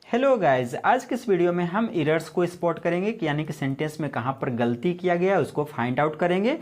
Hello guys, आज के इस वीडियो में हम एरर्स को स्पॉट करेंगे कि यानी कि सेंटेंस में कहाँ पर गलती किया गया है उसको फाइंड आउट करेंगे।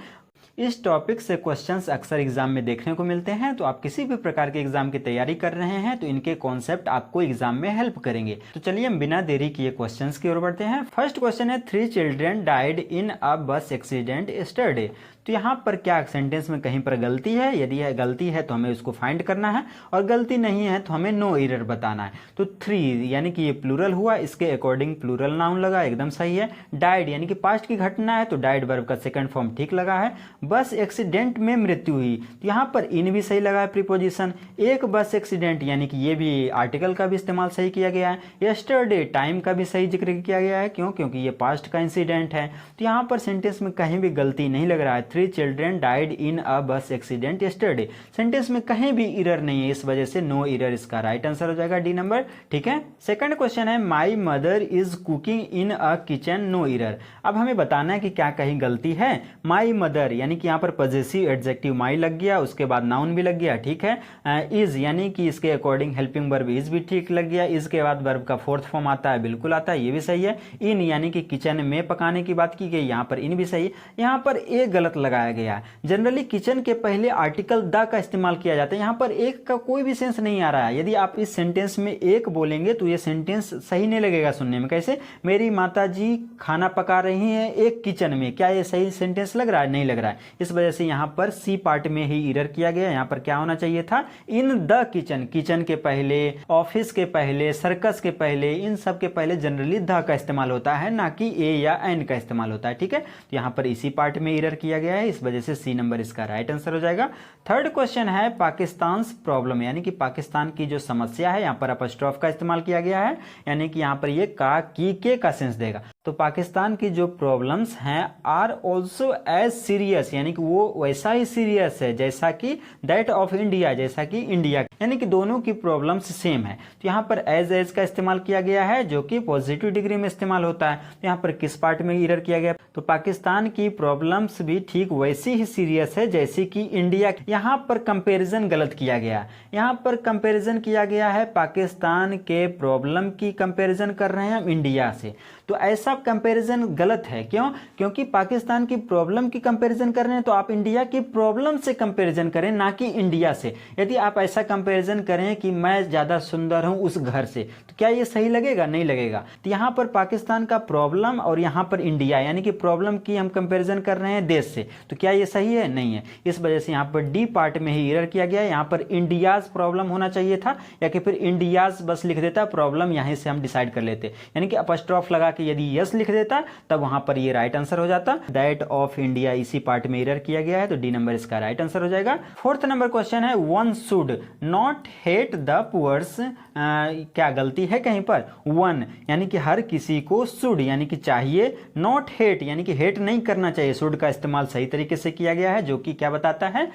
इस टॉपिक से क्वेश्चंस अक्सर एग्जाम में देखने को मिलते हैं, तो आप किसी भी प्रकार के एग्जाम की तैयारी कर रहे हैं तो इनके कॉन्सेप्ट आपको एग्जाम में हेल्प करेंगे। तो चलिए हम बिना देरी किए क्वेश्चंस की ओर बढ़ते हैं। फर्स्ट क्वेश्चन है 3 चिल्ड्रेन डाइड इन अ बस एक्सीडेंट यस्टरडे। तो यहाँ पर क्या सेंटेंस में कहीं पर गलती है? यदि है गलती है तो हमें उसको फाइंड करना है, और गलती नहीं है तो हमें नो एरर बताना है। तो 3 यानी कि ये प्लूरल हुआ, इसके अकॉर्डिंग प्लूरल नाउन लगा, एकदम सही है। डाइड यानी कि पास्ट की घटना है तो डाइड वर्ब का सेकंड फॉर्म ठीक लगा है। बस एक्सीडेंट में मृत्यु हुई, तो यहाँ पर इन भी सही लगा है प्रीपोजिशन। एक बस एक्सीडेंट यानी कि ये भी आर्टिकल का भी इस्तेमाल सही किया गया है। यस्टरडे टाइम का भी सही जिक्र किया गया है, क्यों? क्योंकि ये पास्ट का इंसिडेंट है। तो यहाँ पर सेंटेंस में कहीं भी गलती नहीं लग रहा है। 3 चिल्ड्रेन डाइड इन अ बस एक्सीडेंट यस्टरडे, सेंटेंस में कहीं भी एरर नहीं है, इस वजह से नो एरर इसका राइट आंसर हो जाएगा, डी नंबर। ठीक है। सेकंड क्वेश्चन है my mother is cooking in a kitchen, no error. अब हमें बताना है कि क्या कहीं गलती है। माई मदर यानी कि यहाँ पर पॉजेसिव एडजेक्टिव माई लग गया, उसके बाद नाउन भी लग गया, ठीक है। इज यानी कि इसके अकॉर्डिंग हेल्पिंग वर्ब इज भी ठीक लग गया, इसके बाद वर्ब का फोर्थ फॉर्म आता है, बिल्कुल आता है, ये भी सही है। इन यानी कि किचन में पकाने की बात की गई, यहाँ पर इन भी सही। यहाँ पर एक गलत लगाया गया है। जनरली किचन के पहले आर्टिकल द का इस्तेमाल किया जाता है, यहाँ पर एक का कोई भी सेंस नहीं आ रहा है। यदि आप इस सेंटेंस में एक बोलेंगे तो ये सेंटेंस सही नहीं लगेगा सुनने में। कैसे? मेरी माताजी खाना पका रही हैं एक किचन में, क्या ये सही सेंटेंस लग रहा है? नहीं लग रहा है। इस वजह से यहाँ पर सी पार्ट में ही एरर किया गया। यहाँ पर क्या होना चाहिए था? इन द किचन, किचन के पहले, ऑफिस के पहले, सर्कस के पहले, इन सब के पहले जनरली द का इस्तेमाल होता है, ना कि ए या एन का इस्तेमाल होता है, ठीक है। तो यहाँ पर इसी पार्ट में एरर किया गया है, इस वजह से सी नंबर इसका राइट आंसर हो जाएगा। थर्ड क्वेश्चन है पाकिस्तान प्रॉब्लम, यानी कि पाकिस्तान की जो समस्या है, यहाँ पर अपस्ट्रॉफ का इस्तेमाल किया गया है, यानी कि यहाँ पर ये का, की, के का सेंस देगा। तो पाकिस्तान की जो प्रॉब्लम्स हैं आर ऑल्सो एज सीरियस, यानी कि वो वैसा ही सीरियस है जैसा कि दैट ऑफ इंडिया, जैसा कि इंडिया, यानी कि दोनों की प्रॉब्लम्स सेम है। तो यहाँ पर एज का इस्तेमाल किया गया है, जो कि पॉजिटिव डिग्री में इस्तेमाल होता है। तो यहाँ पर किस पार्ट में एरर किया गया? तो पाकिस्तान की प्रॉब्लम्स भी ठीक वैसी ही सीरियस है जैसे कि इंडिया। यहाँ पर कंपैरिजन गलत किया गया। यहाँ पर कंपैरिजन किया गया है, पाकिस्तान के प्रॉब्लम की कंपैरिजन कर रहे हैं हम इंडिया से, तो ऐसा कंपैरिजन गलत है। क्यों? क्योंकि पाकिस्तान की प्रॉब्लम की कंपैरिजन कर रहे हैं तो आप इंडिया की प्रॉब्लम से कंपैरिजन करें, ना कि इंडिया से। यदि आप ऐसा कंपैरिजन करें कि मैं ज्यादा सुंदर हूं उस घर से, तो क्या ये सही लगेगा? नहीं लगेगा। तो यहाँ पर पाकिस्तान का प्रॉब्लम और यहाँ पर इंडिया, यानी कि प्रॉब्लम की हम कंपैरिजन कर रहे हैं देश से, तो क्या ये सही है? नहीं है। इस वजह से यहाँ पर डी पार्ट में ही एरर किया गया है। यहाँ पर इंडियाज प्रॉब्लम होना चाहिए था, या कि फिर इंडियाज बस लिख देता, प्रॉब्लम यहीं से हम डिसाइड कर लेते, यानी कि अपस्ट्रॉफ लगा कि यदि यस लिख देता तब वहां पर ये राइट आंसर हो जाता। दैट ऑफ इंडिया इसी पार्ट में एरर किया गया है, तो डी नंबर इसका राइट आंसर हो जाएगा। फोर्थ नंबर क्वेश्चन है one should not hate the poors, क्या गलती है कहीं पर? वन यानी कि हर किसी को, शुड यानी कि चाहिए, नॉट हेट यानी कि हेट नहीं करना चाहिए। शुड का इस्तेमाल सही तरीके से किया गया है, जो कि क्या बताता है?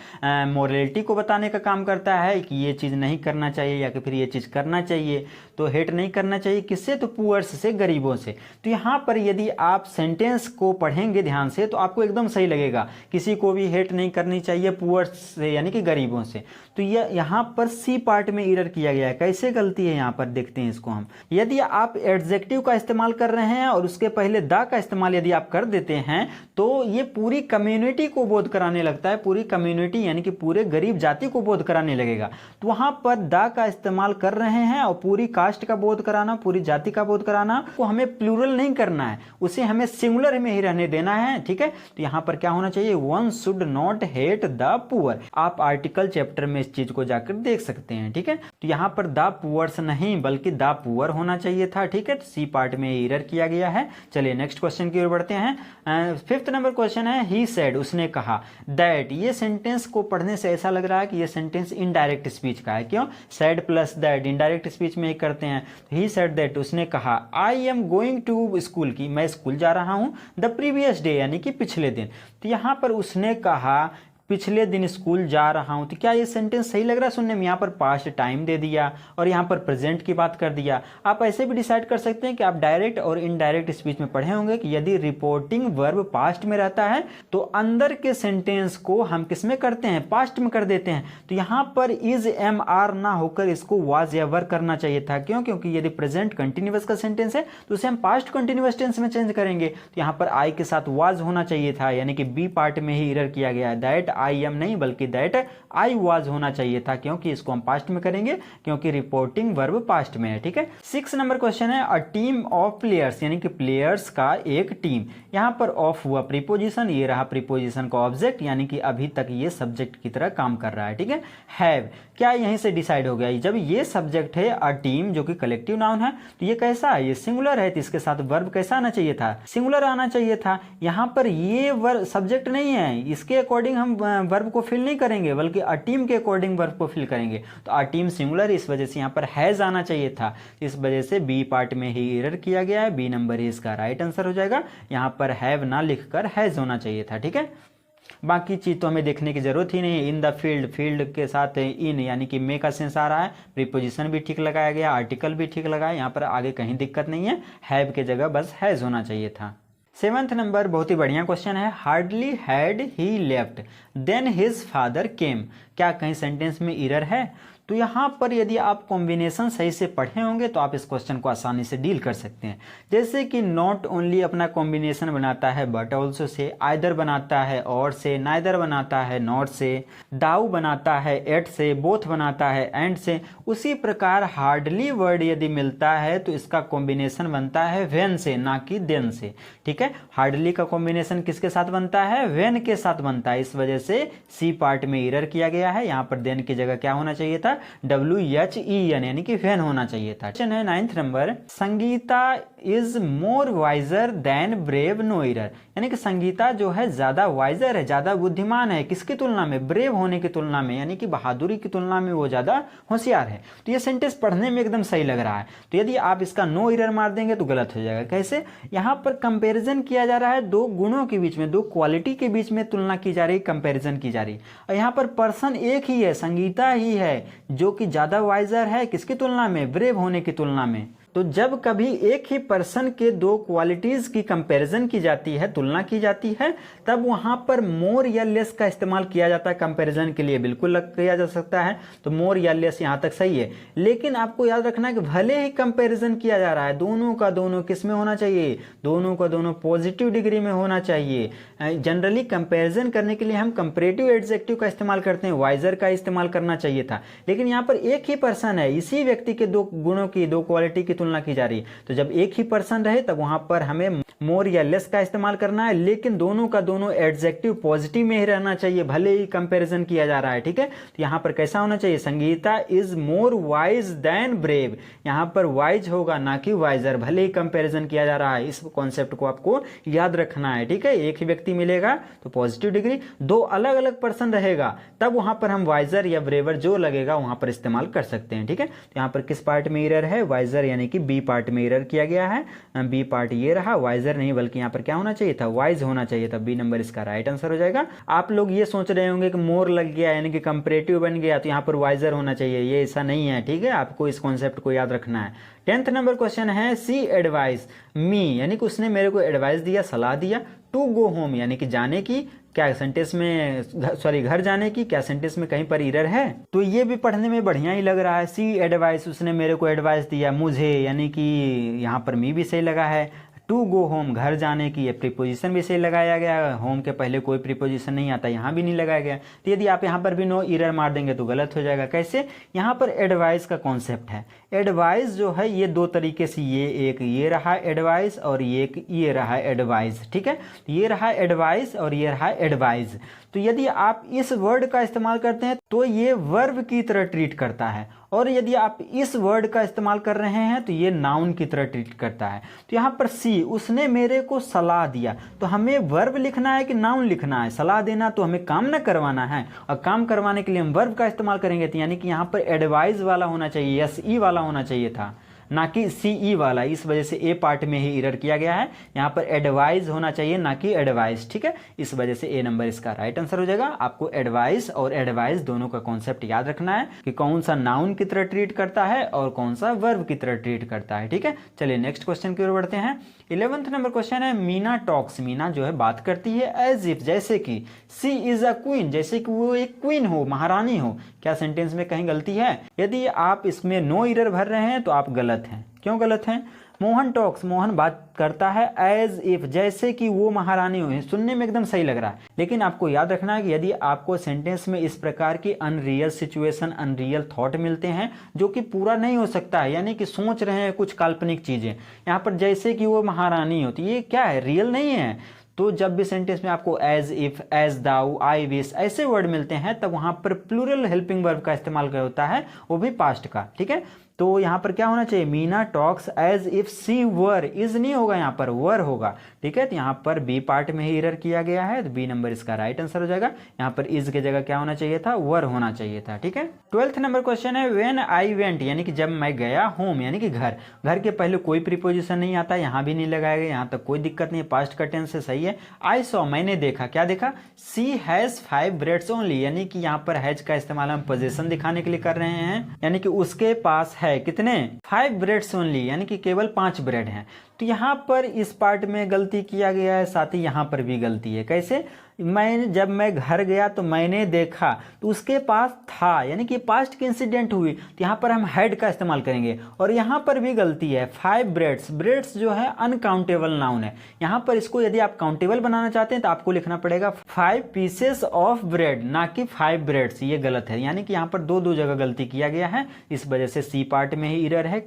मोरलिटी को बताने का काम करता है कि ये चीज नहीं करना चाहिए या कि फिर ये चीज करना चाहिए। तो हेट नहीं करना चाहिए किससे? तो पुअर्स से, गरीबों से। तो यहाँ पर यदि आप सेंटेंस को पढ़ेंगे ध्यान से तो आपको एकदम सही लगेगा, किसी को भी हेट नहीं करनी चाहिए पुअर्स से, यानी कि गरीबों से। तो ये यहाँ पर सी पार्ट में एरर किया गया है। कैसे गलती है यहाँ पर देखते हैं इसको हम। यदि आप एडजेक्टिव का इस्तेमाल कर रहे हैं और उसके पहले द का इस्तेमाल यदि आप कर देते हैं तो ये पूरी कम्युनिटी को बोध कराने लगता है, पूरी कम्युनिटी यानी कि पूरे गरीब जाति को बोध कराने लगेगा। तो वहां पर द का इस्तेमाल कर रहे हैं और पूरी कास्ट का बोध कराना, पूरी जाति का बोध कराना को हमें प्लूरल नहीं करना है, उसे हमें सिंगुलर में ही रहने देना है, ठीक है। तो यहाँ पर क्या होना चाहिए? One should not hate the poor. आप आर्टिकल चैप्टर में इस चीज को जाकर देख सकते हैं, ठीक है। तो यहाँ पर द पुअर्स नहीं बल्कि द पुअर होना चाहिए था, ठीक है। तो सी पार्ट में एरर किया गया है। चलिए नेक्स्ट क्वेश्चन की ओर बढ़ते हैं। फिफ्थ नंबर क्वेश्चन है ही सेड, उसने कहा। दैट, ये सेंटेंस को पढ़ने से ऐसा लग रहा है कि ये सेंटेंस इनडायरेक्ट स्पीच का है। क्यों? Said plus that indirect speech में ही करते हैं। ही सेड दैट, उसने कहा, I am going to school, की मैं स्कूल जा रहा हूं, द प्रीवियस डे यानी कि पिछले दिन। तो यहां पर उसने कहा पिछले दिन स्कूल जा रहा हूँ, तो क्या ये सेंटेंस सही लग रहा है सुनने में? यहाँ पर पास्ट टाइम दे दिया और यहाँ पर प्रेजेंट की बात कर दिया। आप ऐसे भी डिसाइड कर सकते हैं कि आप डायरेक्ट और इनडायरेक्ट स्पीच में पढ़े होंगे कि यदि रिपोर्टिंग वर्ब पास्ट में रहता है तो अंदर के सेंटेंस को हम किस में करते हैं? पास्ट में कर देते हैं। तो यहाँ पर इज एम आर ना होकर इसको वाज या वर करना चाहिए था। क्यों? क्योंकि यदि प्रेजेंट कंटिन्यूअस का सेंटेंस है तो उसे हम पास्ट कंटिन्यूअस टेंस में चेंज करेंगे। तो यहाँ पर आई के साथ वाज होना चाहिए था, यानी कि बी पार्ट में ही एरर किया गया है। दैट आई एम नहीं बल्कि दैट आई वाज होना चाहिए था, क्योंकि इसको हम पास्ट में करेंगे क्योंकि रिपोर्टिंग वर्ब पास्ट में है। ठीक है। 6 नंबर क्वेश्चन है अ टीम ऑफ प्लेयर्स, यानी कि प्लेयर्स का एक टीम। यहाँ पर ऑफ हुआ प्रीपोजिशन, ये रहा प्रीपोजिशन का ऑब्जेक्ट, यानी कि अभी तक ये सब्जेक्ट की तरह काम कर रहा है। ठीक है। हैव क्या यहीं से डिसाइड हो गया? जब ये सब्जेक्ट है अ टीम जो कि कलेक्टिव नाउन है तो ये कैसा है? ये सिंगुलर है, तो इसके साथ वर्ब कैसा आना चाहिए था? सिंगुलर आना चाहिए था। यहाँ पर ये वर्ब सब्जेक्ट नहीं है, इसके अकॉर्डिंग हम वर्ब को फिल नहीं करेंगे बल्कि अ टीम के अकॉर्डिंग वर्ब को फिल करेंगे। तो अ टीम सिंगुलर, इस वजह से यहाँ पर हैज आना चाहिए था। इस वजह से बी पार्ट में ही एरर किया गया है। बी नंबर इसका राइट आंसर हो जाएगा। यहाँ पर हैव ना लिखकर हैज होना चाहिए था। ठीक है। बाकी चीज तो हमें देखने की जरूरत ही नहीं है। इन द फील्ड, फील्ड के साथ इन यानी कि मे का सेंस आ रहा है। प्रीपोजिशन भी ठीक लगाया गया, आर्टिकल भी ठीक लगाया, यहाँ पर आगे कहीं दिक्कत नहीं है। हैव के जगह बस हैज होना चाहिए था। 7th नंबर बहुत ही बढ़िया क्वेश्चन है। Hardly had he left then his father came. क्या कहीं सेंटेंस में एरर है? तो यहाँ पर यदि आप कॉम्बिनेशन सही से पढ़े होंगे तो आप इस क्वेश्चन को आसानी से डील कर सकते हैं। जैसे कि नॉट ओनली अपना कॉम्बिनेशन बनाता है बट ऑल्सो से, आइदर बनाता है और से, नाइदर बनाता है नॉट से, दाऊ बनाता है एट से, बोथ बनाता है एंड से। उसी प्रकार हार्डली वर्ड यदि मिलता है तो इसका कॉम्बिनेशन बनता है व्हेन से, ना कि देन से। ठीक है। हार्डली का कॉम्बिनेशन किसके साथ बनता है? व्हेन के साथ बनता है। इस वजह से सी पार्ट में एरर किया गया है। यहाँ पर देन की जगह क्या होना चाहिए था? WHEN यानी कि व्हेन होना चाहिए था। क्वेश्चन है 9th number. Sangeeta is more wiser than brave no error, यानी कि संगीता जो है ज्यादा वाइजर है, ज्यादा बुद्धिमान है। किसकी तुलना में? ब्रेव होने की तुलना में, यानी कि बहादुरी की तुलना में वो ज्यादा होशियार है। तो ये सेंटेंस पढ़ने में एकदम सही लग रहा है। तो यदि आप इसका नो एरर मार देंगे तो गलत हो जाएगा। कैसे? यहाँ पर कंपैरिजन किया जा रहा है दो गुणों के बीच में, दो क्वालिटी के बीच में तुलना की जा रही, कंपैरिजन की जा रही। और यहाँ पर पर्सन एक ही है, संगीता ही है जो कि ज्यादा वाइजर है। किसकी तुलना में? ब्रेव होने की तुलना में। तो जब कभी एक ही पर्सन के दो क्वालिटीज की कंपैरिजन की जाती है, तुलना की जाती है, तब वहां पर मोर या लेस का इस्तेमाल किया जाता है कंपैरिजन के लिए। बिल्कुल किया जा सकता है। तो मोर या लेस यहां तक सही है। लेकिन आपको याद रखना है कि भले ही कंपैरिजन किया जा रहा है, दोनों का दोनों किस में होना चाहिए? दोनों का दोनों पॉजिटिव डिग्री में होना चाहिए। जनरली कंपैरिजन करने के लिए हम कंपैरेटिव एडजेक्टिव का इस्तेमाल करते हैं, वाइजर का इस्तेमाल करना चाहिए था। लेकिन यहाँ पर एक ही पर्सन है, इसी व्यक्ति के दो गुणों की, दो क्वालिटी की तुलना की जा रही है। तो जब एक ही पर्सन रहे तब वहां पर हमें मोर या लेस का इस्तेमाल करना है। लेकिन दोनों का दोनों एडजेक्टिव पॉजिटिव में ही रहना चाहिए, भले ही कंपैरिजन किया जा रहा है। ठीक है। तो यहां पर कैसा होना चाहिए? Sangeeta is more wise than brave. यहां पर वाइज होगा ना कि वाइजर, भले ही कंपैरिजन किया जा रहा है। इस कॉन्सेप्ट को आपको याद रखना है। ठीक है। एक ही व्यक्ति मिलेगा तो पॉजिटिव डिग्री, दो अलग अलग पर्सन रहेगा तब वहां पर हम वाइजर या ब्रेवर जो लगेगा वहां पर इस्तेमाल कर सकते हैं। ठीक है। तो यहां पर किस पार्ट में एरर है? वाइजर, यानी कि बी पार्ट में एरर किया गया है। बी पार्ट ये रहा, वाइजर नहीं बल्कि यहाँ पर क्या होना चाहिए था? वाइज होना चाहिए था। बी नंबर इसका राइट आंसर हो जाएगा। आप लोग ये सोच रहे होंगे कि मोर लग गया यानी कि कंपैरेटिव बन गया तो यहाँ पर वाइजर होना चाहिए, ये ऐसा नहीं है। ठीक है। आपको इस कॉन्सेप्ट को याद रखना है। 10th नंबर क्वेश्चन है सी एडवाइस मी, यानी कि उसने मेरे को एडवाइस दिया, सलाह दिया। टू गो होम यानी कि जाने की, क्या सेंटेंस में घर जाने की, क्या सेंटेंस में कहीं पर एरर है? तो ये भी पढ़ने में बढ़िया ही लग रहा है। सी एडवाइस, उसने मेरे को एडवाइस दिया, मुझे, यानी कि यहाँ पर मी भी सही लगा है। टू गो होम, घर जाने की, ये प्रीपोजिशन भी सही लगाया गया। होम के पहले कोई प्रीपोजिशन नहीं आता, यहाँ भी नहीं लगाया गया। तो यदि आप यहाँ पर भी नो एरर मार देंगे तो गलत हो जाएगा। कैसे? यहाँ पर एडवाइस का कॉन्सेप्ट है। एडवाइस जो है ये दो तरीके से, ये एक ये रहा एडवाइस और ये रहा एडवाइस। ठीक है। ये रहा एडवाइस और ये रहा एडवाइस। तो यदि आप इस वर्ड का इस्तेमाल करते हैं तो ये वर्ब की तरह ट्रीट करता है, और यदि आप इस वर्ड का इस्तेमाल कर रहे हैं तो ये नाउन की तरह ट्रीट करता है। तो यहाँ पर सी, उसने मेरे को सलाह दिया, तो हमें वर्ब लिखना है कि नाउन लिखना है? सलाह देना तो हमें काम न करवाना है, और काम करवाने के लिए हम वर्ब का इस्तेमाल करेंगे। तो यानी कि यहाँ पर एडवाइस वाला होना चाहिए, SE वाला होना चाहिए था, ना कि सीई वाला, इस वजह से ए पार्ट में ही एरर किया गया है। यहाँ पर एडवाइस होना चाहिए ना कि एडवाइस, ठीक है, इस वजह से ए नंबर इसका राइट आंसर हो जाएगा। आपको एडवाइस और एडवाइस दोनों का कॉन्सेप्ट याद रखना है कि कौन सा नाउन की तरह ट्रीट करता है और कौन सा वर्ब की तरह ट्रीट करता है, ठीक है। चलिए नेक्स्ट क्वेश्चन की ओर बढ़ते हैं। 11th नंबर क्वेश्चन है, मीना टॉक्स, मीना जो है बात करती है एज इफ, जैसे कि सी इज अ क्वीन, जैसे कि वो एक क्वीन हो, महारानी हो। क्या सेंटेंस में कहीं गलती है? यदि आप इसमें नो एरर भर रहे हैं तो आप गलत हैं। क्यों गलत हैं? मोहन टॉक्स, मोहन बात करता है एज इफ, जैसे कि वो महारानी हो, सुनने में एकदम सही लग रहा है। लेकिन आपको याद रखना है कि यदि आपको सेंटेंस में इस प्रकार की अनरियल सिचुएशन, अनरियल थॉट मिलते हैं जो कि पूरा नहीं हो सकता है, यानी कि सोच रहे हैं कुछ काल्पनिक चीजें, यहाँ पर जैसे कि वो महारानी होती, ये क्या है? रियल नहीं है। तो जब भी सेंटेंस में आपको as if, as though, I wish ऐसे वर्ड मिलते हैं तब वहां पर प्लूरल हेल्पिंग वर्ब का इस्तेमाल होता है, वो भी पास्ट का, ठीक है। तो यहाँ पर क्या होना चाहिए? Meena talks as if she were, is नहीं होगा, यहाँ पर वर होगा, ठीक है। तो यहाँ पर बी पार्ट में ही एरर किया गया है, तो बी नंबर इसका राइट आंसर हो जाएगा। यहाँ पर इज की जगह क्या होना चाहिए था? वर होना चाहिए था, ठीक है। 12th नंबर क्वेश्चन है, व्हेन आई वेंट, यानी कि जब मैं गया, होम यानी कि घर, घर के पहले कोई प्रीपोजिशन नहीं आता, यहाँ भी नहीं लगाया गया, यहाँ तक कोई दिक्कत नहीं है, पास्ट का टेंस से सही है। आई सॉ, मैंने देखा, क्या देखा? सी हैज 5 ब्रेड्स ओनली, यानी कि यहाँ पर हैज का इस्तेमाल हम पोजीशन दिखाने के लिए कर रहे हैं, यानी कि उसके पास है कितने? 5 ब्रेड्स ओनली, यानी कि केवल 5 ब्रेड हैं। तो यहाँ पर इस पार्ट में गलती किया गया है, साथ ही यहाँ पर भी गलती है। कैसे? जब मैं घर गया तो मैंने देखा, तो उसके पास था, यानी कि पास्ट की इंसिडेंट हुई, तो यहाँ पर हम हैड का इस्तेमाल करेंगे। और यहाँ पर भी गलती है, 5 ब्रेड्स, ब्रेड्स जो है अनकाउंटेबल नाउन है। यहाँ पर इसको यदि आप काउंटेबल बनाना चाहते हैं तो आपको लिखना पड़ेगा 5 पीसेस ऑफ ब्रेड, ना कि 5 ब्रेड्स, ये गलत है। यानी कि यहाँ पर दो जगह गलती किया गया है, इस वजह से सी पार्ट में ही एरर है,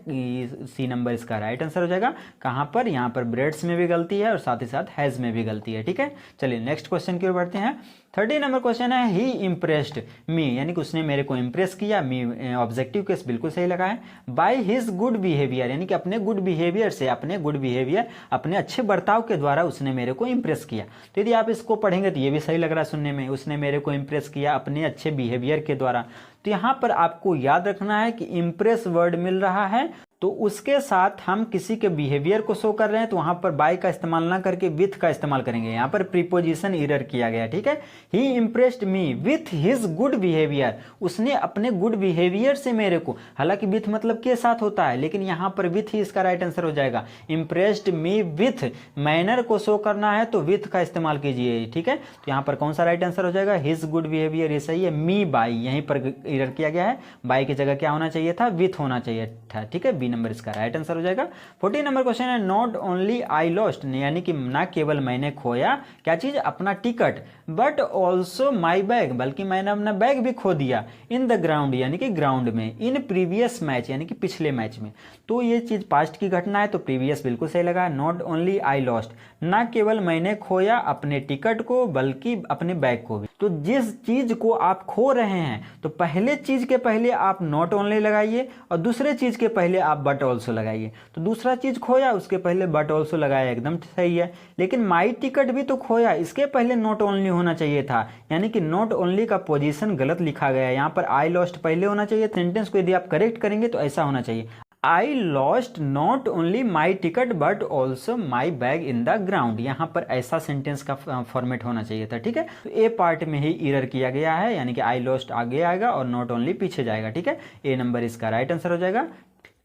सी नंबर इसका राइट आंसर हो जाएगा। कहाँ पर? यहाँ पर ब्रेड्स में भी गलती है और साथ ही साथ हैज में भी गलती है, ठीक है। चलिए नेक्स्ट क्वेश्चन की ओर बढ़ते हैं। 30 नंबर क्वेश्चन है, ही इम्प्रेस्ड मी, यानी कि उसने मेरे को इम्प्रेस किया। मी ऑब्जेक्टिव केस बिल्कुल सही लगा है। बाय हिज गुड बिहेवियर, यानी कि अपने गुड बिहेवियर से, अपने गुड बिहेवियर, अपने अच्छे बर्ताव के द्वारा उसने मेरे को इम्प्रेस किया। तो यदि आप इसको पढ़ेंगे तो ये भी सही लग रहा है सुनने में, उसने मेरे को इम्प्रेस किया अपने अच्छे बिहेवियर के द्वारा। तो यहाँ पर आपको याद रखना है कि इम्प्रेस वर्ड मिल रहा है तो उसके साथ हम किसी के बिहेवियर को शो कर रहे हैं, तो वहां पर बाय का इस्तेमाल ना करके विथ का इस्तेमाल करेंगे। यहाँ पर प्रीपोजिशन एरर किया गया, ठीक है। He impressed me with his good behaviour, उसने अपने गुड बिहेवियर से मेरे को, हालांकि विथ मतलब के साथ होता है, लेकिन यहाँ पर विथ ही इसका राइट आंसर हो जाएगा। इम्प्रेस्ड मी विथ, मैनर को शो करना है तो विथ का इस्तेमाल कीजिए, ठीक है। तो यहाँ पर कौन सा राइट आंसर हो जाएगा? हिज गुड बिहेवियर, ये सही है। मी बाय, यहीं पर एरर किया गया है, बाय की जगह क्या होना चाहिए था? विथ होना चाहिए था, ठीक है। बी नंबर इसका राइट आंसर हो जाएगा। 14 नंबर क्वेश्चन है, नॉट ओनली आई लॉस्ट, यानी कि ना केवल मैंने खोया क्या चीज? अपना ticket, but also my bag, बल्कि मैंने अपना बैग भी खो दिया। इन द ग्राउंड, यानी कि ग्राउंड में। इन प्रीवियस मैच, यानी कि पिछले मैच में। तो ये चीज पास्ट की घटना है तो प्रीवियस बिल्कुल सही लगा। नॉट ओनली आई लॉस्ट, ना केवल मैंने खोया अपने टिकट को बल्कि अपने बैग को भी। तो जिस चीज को आप खो रहे हैं तो पहले चीज के पहले आप नॉट ओनली लगाइए और दूसरे चीज के पहले आप बट ऑल्सो लगाइए। तो दूसरा चीज खोया उसके पहले बट ऑल्सो लगाया, एकदम सही है। लेकिन माई टिकट भी तो खोया, इसके पहले नॉट ओनली होना चाहिए था, यानी कि नॉट ओनली का पोजीशन गलत लिखा गया है। यहाँ पर आई लॉस्ट पहले होना चाहिए। सेंटेंस को यदि आप करेक्ट करेंगे तो ऐसा होना चाहिए, I lost not only my ticket but also my bag in the ground. यहाँ पर ऐसा सेंटेंस का फॉर्मेट होना चाहिए था, ठीक है। तो ए पार्ट में ही एरर किया गया है, यानी कि आई लॉस्ट आगे आएगा और नॉट ओनली पीछे जाएगा, ठीक है। ए नंबर इसका राइट आंसर हो जाएगा।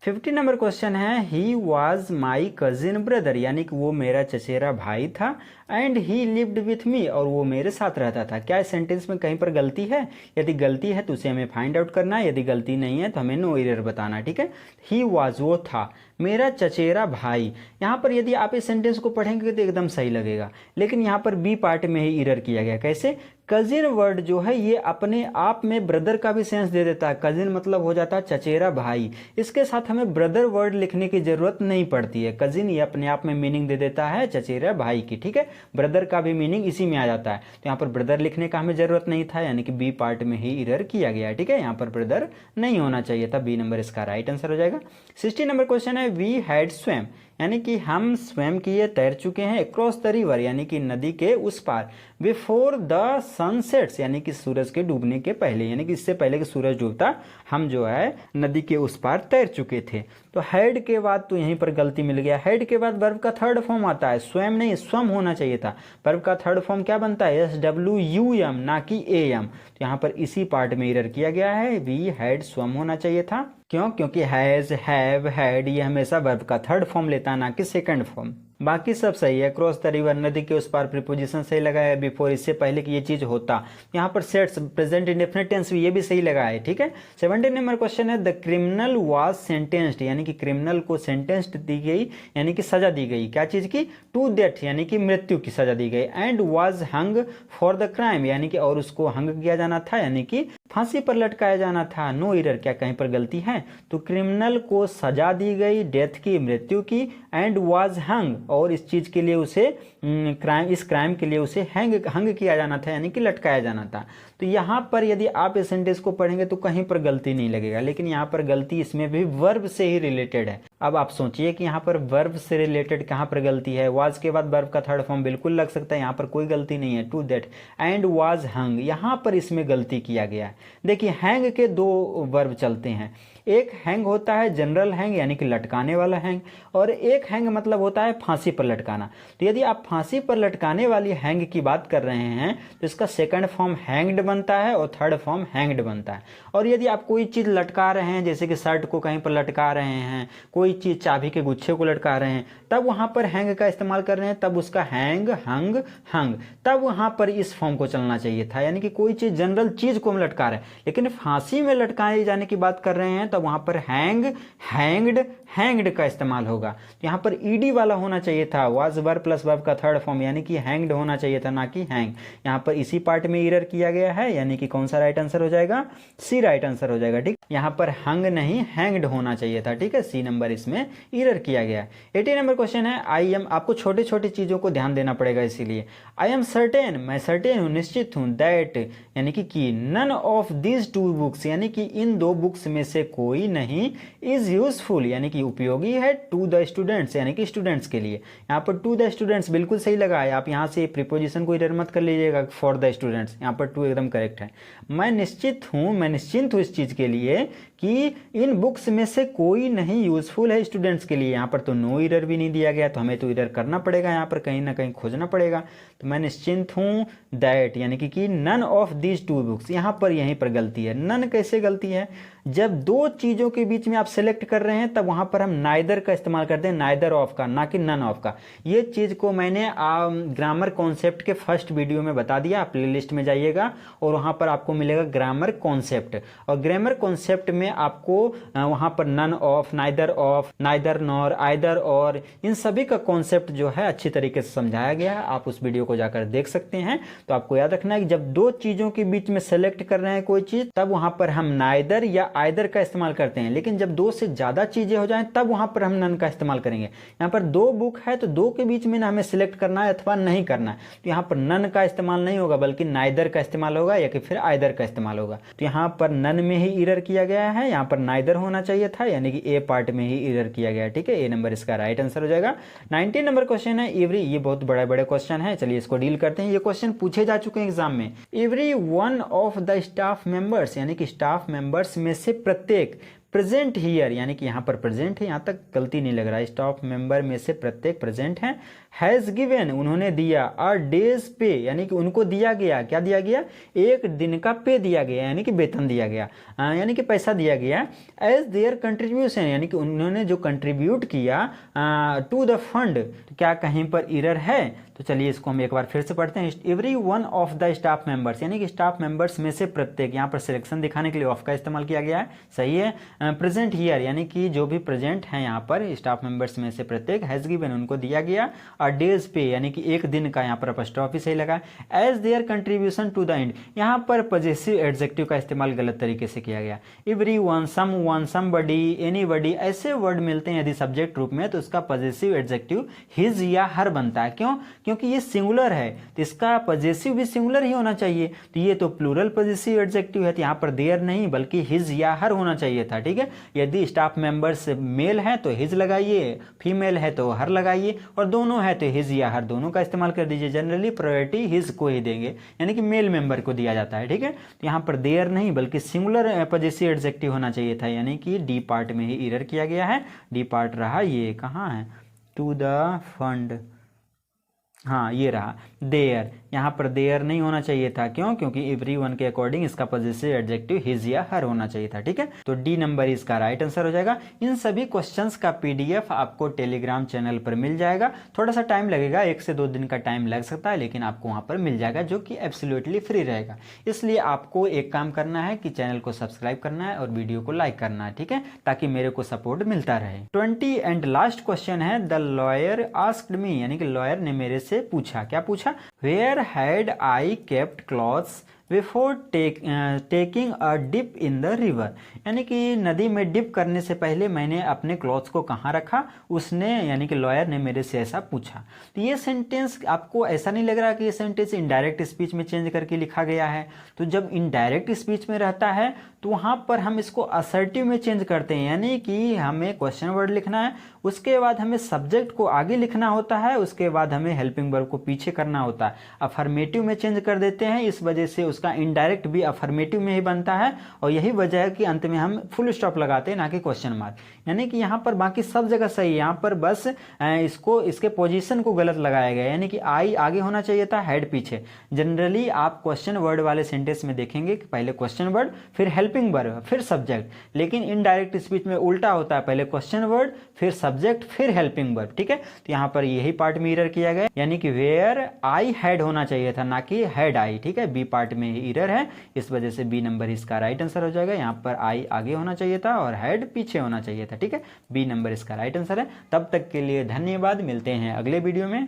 50 नंबर क्वेश्चन है, he was my cousin brother, यानी कि वो मेरा चचेरा भाई था। And he lived with me, और वो मेरे साथ रहता था। क्या इस सेंटेंस में कहीं पर गलती है? यदि गलती है तो उसे हमें फाइंड आउट करना है, यदि गलती नहीं है तो हमें नो एरर बताना है, ठीक है। ही वॉज, वो था, मेरा चचेरा भाई। यहाँ पर यदि आप इस सेंटेंस को पढ़ेंगे तो एकदम सही लगेगा, लेकिन यहाँ पर बी पार्ट में ही एरर किया गया। कैसे? कजिन वर्ड जो है ये अपने आप में ब्रदर का भी सेंस दे देता है। कजिन मतलब हो जाता है चचेरा भाई, इसके साथ हमें ब्रदर वर्ड लिखने की जरूरत नहीं पड़ती है। कजिन ये अपने आप में मीनिंग दे देता है चचेरा भाई की, ठीक है। ब्रदर का भी मीनिंग इसी में आ जाता है, तो यहाँ पर ब्रदर लिखने का हमें जरूरत नहीं था, यानी कि बी पार्ट में ही एरर किया गया है, ठीक है। यहाँ पर ब्रदर नहीं होना चाहिए था, बी नंबर इसका राइट आंसर हो जाएगा। 60 नंबर क्वेश्चन है, वी हैड स्वेम, यानी कि हम स्वयं किए तैर चुके हैं अक्रॉस द रिवर यानी कि नदी के उस पार, बिफोर द सनसेट्स यानी कि सूरज के डूबने के पहले, यानी कि इससे पहले कि सूरज डूबता हम जो है नदी के उस पार तैर चुके थे। तो हैड के बाद तो यहीं पर गलती मिल गया। हैड के बाद वर्ब का थर्ड फॉर्म आता है, स्वयं नहीं स्वम होना चाहिए था। वर्ब का थर्ड फॉर्म क्या बनता है, SWUM ना कि AM। तो यहाँ पर इसी पार्ट में एरर किया गया है, वी हैड स्वम होना चाहिए था। क्यों? क्योंकि हैज, हैव, हैड ये हमेशा वर्ब का थर्ड फॉर्म लेता है ना कि सेकंड फॉर्म। बाकी सब सही है। क्रॉस द रिवर नदी के उस पार प्रीपोजिशन सही लगा है, बिफोर इससे पहले कि ये चीज होता। यहाँ पर सेट्स प्रेजेंट इंडेफिनिट टेंस भी ये भी सही लगा है, ठीक है। 17 नंबर क्वेश्चन है द क्रिमिनल वाज सेंटेंस्ड यानी कि क्रिमिनल को सेंटेंस्ड दी गई यानी कि सजा दी गई, क्या चीज की, टू डेथ यानी कि मृत्यु की सजा दी गई, and was hung for the crime यानी कि और उसको हंग किया जाना था यानी कि फांसी पर लटकाया जाना था। नो एरर, क्या कहीं पर गलती है? तो क्रिमिनल को सजा दी गई डेथ की, मृत्यु की, एंड वाज हंग और इस चीज के लिए उसे इस क्राइम के लिए उसे हंग किया जाना था यानी कि लटकाया जाना था। तो यहाँ पर यदि आप इस सेंटेंस को पढ़ेंगे तो कहीं पर गलती नहीं लगेगा, लेकिन यहाँ पर गलती इसमें भी वर्ब से ही रिलेटेड है। अब आप सोचिए कि यहाँ पर वर्ब से रिलेटेड कहाँ पर गलती है। वाज के बाद वर्ब का थर्ड फॉर्म बिल्कुल लग सकता है, यहाँ पर कोई गलती नहीं है। टू दैट एंड वाज हंग, यहाँ पर इसमें गलती किया गया है। देखिए हैंग के दो वर्ब चलते हैं, एक हैंग होता है जनरल हैंग यानी कि लटकाने वाला हैंग, और एक हैंग मतलब होता है फांसी पर लटकाना। तो यदि आप फांसी पर लटकाने वाली हैंग की बात कर रहे हैं तो इसका सेकंड फॉर्म हैंग्ड बनता है और थर्ड फॉर्म हैंग्ड बनता है। और यदि आप कोई चीज लटका रहे हैं, जैसे कि शर्ट को कहीं पर लटका रहे हैं, कोई चीज चाबी के गुच्छे को लटका रहे हैं, तब वहां पर हैंग का इस्तेमाल कर रहे हैं, तब उसका हैंग, हंग, हंग, तब वहां पर इस फॉर्म को चलना चाहिए था। यानी कि कोई चीज जनरल चीज को हम लटका रहे हैं, लेकिन फांसी में लटकाए जाने की बात कर रहे हैं तो वहां पर हैंग, हैंग्ड, हैंग्ड का इस्तेमाल होगा। तो यहाँ पर ईडी वाला होना चाहिए था, वाज वर्ब प्लस वर्ब का थर्ड फॉर्म यानी कि हैंग्ड होना चाहिए था ना कि हैंग। यहाँ पर इसी पार्ट में एरर किया गया है, यानी कि कौन सा राइट आंसर हो जाएगा, सी राइट आंसर हो जाएगा, ठीक। यहाँ पर हंग नहीं हैंग्ड होना चाहिए था, ठीक है, सी नंबर इसमें एरर किया गया। 18 नंबर क्वेश्चन है आई एम, आपको छोटे छोटे चीजों को ध्यान देना पड़ेगा, इसीलिए आई एम सर्टेन, मैं सर्टेन हूँ, निश्चित हूँ, दैट यानी कि none of these two books यानी कि इन दो बुक्स में से कोई नहीं, इज यूजफुल यानी कि उपयोगी है, टू द स्टूडेंट्स यानी कि स्टूडेंट्स के लिए। यहाँ पर टू द स्टूडेंट्स बिल्कुल सही लगा है, आप यहाँ से प्रीपोजिशन को इधर मत कर लीजिएगा, फॉर द स्टूडेंट्स, यहाँ पर टू एकदम करेक्ट है। मैं निश्चित हूँ, मैं निश्चिंत हूँ इस चीज के लिए कि इन बुक्स में से कोई नहीं यूजफुल है स्टूडेंट्स के लिए। यहाँ पर तो नो एरर भी नहीं दिया गया, तो हमें तो एरर करना पड़ेगा, यहाँ पर कहीं ना कहीं खोजना पड़ेगा। तो मैं निश्चिंत हूँ दैट यानी कि none of these two books, यहाँ पर यहीं पर गलती है। नन कैसे गलती है, जब दो चीजों के बीच में आप सेलेक्ट कर रहे हैं तब वहां पर हम नाइदर का इस्तेमाल करते हैं, नाइदर ऑफ का, ना कि नन ऑफ का। ये चीज को मैंने ग्रामर कॉन्सेप्ट के फर्स्ट वीडियो में बता दिया, आप प्लेलिस्ट में जाइएगा और वहां पर आपको मिलेगा ग्रामर कॉन्सेप्ट, और ग्रामर कॉन्सेप्ट में आपको वहां पर none of, neither nor, either or, इन सभी का कॉन्सेप्ट जो है अच्छी तरीके से समझाया गया है, आप उस वीडियो को जाकर देख सकते हैं। तो आपको याद रखना है कि जब दो चीजों के बीच में सेलेक्ट कर रहे हैं कोई चीज, तब वहां पर हम नाइदर या आइदर का इस्तेमाल करते हैं, लेकिन जब दो से ज्यादा चीजें हो जाएं तब वहां पर हम नन का इस्तेमाल करेंगे। यहाँ पर दो बुक है तो दो के बीच में ना हमें सिलेक्ट करना है अथवा नहीं करना है, तो यहाँ पर नन का इस्तेमाल नहीं होगा, बल्कि नाइदर का इस्तेमाल होगा या कि फिर आइदर का इस्तेमाल होगा। तो यहाँ पर नन में ही एरर किया गया है, यहाँ पर नाइदर होना चाहिए था, यानी कि ए पार्ट में ही एरर किया गया है, ठीक है, ए नंबर इसका राइट आंसर हो जाएगा। 19 नंबर क्वेश्चन है एवरी, ये बहुत बड़े बड़े क्वेश्चन है, चलिए इसको डील करते हैं। ये क्वेश्चन पूछे जा चुके हैं एग्जाम में। Every one of the staff members यानी कि स्टाफ मेंबर्स में से प्रत्येक, प्रेजेंट हियर यानी कि यहाँ पर प्रेजेंट है, यहाँ तक गलती नहीं लग रहा है, स्टाफ मेंबर में से प्रत्येक प्रेजेंट है। हैज गिवन उन्होंने दिया, अ डेज पे यानी कि उनको दिया गया, क्या दिया गया, एक दिन का पे दिया गया यानी कि वेतन दिया गया, यानी कि पैसा दिया गया। एज देयर कंट्रीब्यूशन यानी कि उन्होंने जो कंट्रीब्यूट किया टू द फंड, क्या कहीं पर एरर है? तो चलिए इसको हम एक बार फिर से पढ़ते हैं। Every one of the staff members यानी कि स्टाफ मेंबर्स में से प्रत्येक, यहाँ पर सिलेक्शन दिखाने के लिए ऑफ का इस्तेमाल किया गया है, सही है। प्रेजेंट हियर यानी कि जो भी प्रेजेंट है यहाँ पर स्टाफ मेंबर्स में से प्रत्येक, हैज गिवन उनको दिया गया, और डेज पे यानी कि एक दिन का, यहाँ पर अपॉस्ट्रोफी सही लगा। As their contribution to the end, यहाँ पर पॉजेसिव एडजेक्टिव का इस्तेमाल गलत तरीके से किया गया। एवरी वन, सम वन, समबडी, एनीबडी, ऐसे वर्ड मिलते हैं यदि सब्जेक्ट रूप में तो उसका पॉजेसिव एडजेक्टिव हिज या हर बनता है। क्यों? क्योंकि ये सिंगुलर है तो इसका पॉजेसिव भी सिंगुलर ही होना चाहिए। तो ये तो प्लूरल पॉजेसिव एडजेक्टिव है, तो यहाँ पर देयर नहीं बल्कि हिज या हर होना चाहिए था, ठीक। ठीक है। यदि स्टाफ मेंबर्स मेल हैं तो हिज लगाइए, फीमेल है तो हर लगाइए, और दोनों है तो हिज या हर दोनों का इस्तेमाल कर दीजिए। जनरली प्रायोरिटी हिज को ही देंगे, यानी कि मेल मेंबर को दिया जाता है, ठीक है। तो यहाँ पर देयर नहीं बल्कि सिंगुलर पॉजेसिव एडजेक्टिव होना चाहिए था, यानी कि डी पार्ट में ही एरर किया गया है। डी पार्ट रहा ये कहाँ है, टू द फंड, हाँ ये रहा देयर। यहाँ पर देयर नहीं होना चाहिए था, क्यों? क्योंकि एवरीवन के अकॉर्डिंग इसका पॉजेसिव एडजेक्टिव हिज या हर होना चाहिए था, ठीक है। तो डी नंबर इसका राइट आंसर हो जाएगा। इन सभी क्वेश्चंस का पीडीएफ आपको टेलीग्राम चैनल पर मिल जाएगा। थोड़ा सा टाइम लगेगा, 1 से 2 दिन का टाइम लग सकता है, लेकिन आपको वहाँ पर मिल जाएगा, जो कि एब्सोल्युटली फ्री रहेगा। इसलिए आपको एक काम करना है कि चैनल को सब्सक्राइब करना है और वीडियो को लाइक करना है, ठीक है, ताकि मेरे को सपोर्ट मिलता रहे। 20 एंड लास्ट क्वेश्चन है, द लॉयर आस्क्ड मी, यानी कि लॉयर ने मेरे से पूछा, क्या पूछा? Where had I kept clothes before taking a dip in the river, यानी कि नदी में डिप करने से पहले मैंने अपने क्लॉथ्स को कहाँ रखा, उसने यानी कि लॉयर ने मेरे से ऐसा पूछा। तो ये सेंटेंस आपको ऐसा नहीं लग रहा कि ये सेंटेंस इनडायरेक्ट स्पीच में चेंज करके लिखा गया है? तो जब इनडायरेक्ट स्पीच में रहता है तो वहाँ पर हम इसको असर्टिव में चेंज करते हैं, यानी कि हमें क्वेश्चन वर्ड लिखना है, उसके बाद हमें सब्जेक्ट को आगे लिखना होता है, उसके बाद हमें हेल्पिंग वर्ब को पीछे करना होता है। अफर्मेटिव में चेंज कर देते हैं, इस वजह से उसका इनडायरेक्ट भी अफर्मेटिव में ही बनता है, और यही वजह है कि अंत में हम फुल स्टॉप लगाते हैं, ना कि क्वेश्चन मार्क। यानी कि यहाँ पर बाकी सब जगह सही है, यहाँ पर बस इसके पोजीशन को गलत लगाया गया, यानी कि आई आगे होना चाहिए था, हेड पीछे। जनरली आप क्वेश्चन वर्ड वाले सेंटेंस में देखेंगे कि पहले क्वेश्चन वर्ड, फिर हेल्पिंग वर्ब, फिर सब्जेक्ट, लेकिन इनडायरेक्ट स्पीच में उल्टा होता है, पहले क्वेश्चन वर्ड, फिर सब्जेक्ट, फिर हेल्पिंग वर्ब, ठीक है। तो यहाँ पर यही पार्ट में एरर किया गया, यानी कि वेयर आई हैड होना चाहिए था, ना कि हैड आई, ठीक है। बी पार्ट में ही एरर है, इस वजह से बी नंबर इसका राइट आंसर हो जाएगा। यहाँ पर आई आगे होना चाहिए था और हैड पीछे होना चाहिए था, ठीक है। बी नंबर इसका राइट आंसर है। तब तक के लिए धन्यवाद, मिलते हैं अगले वीडियो में।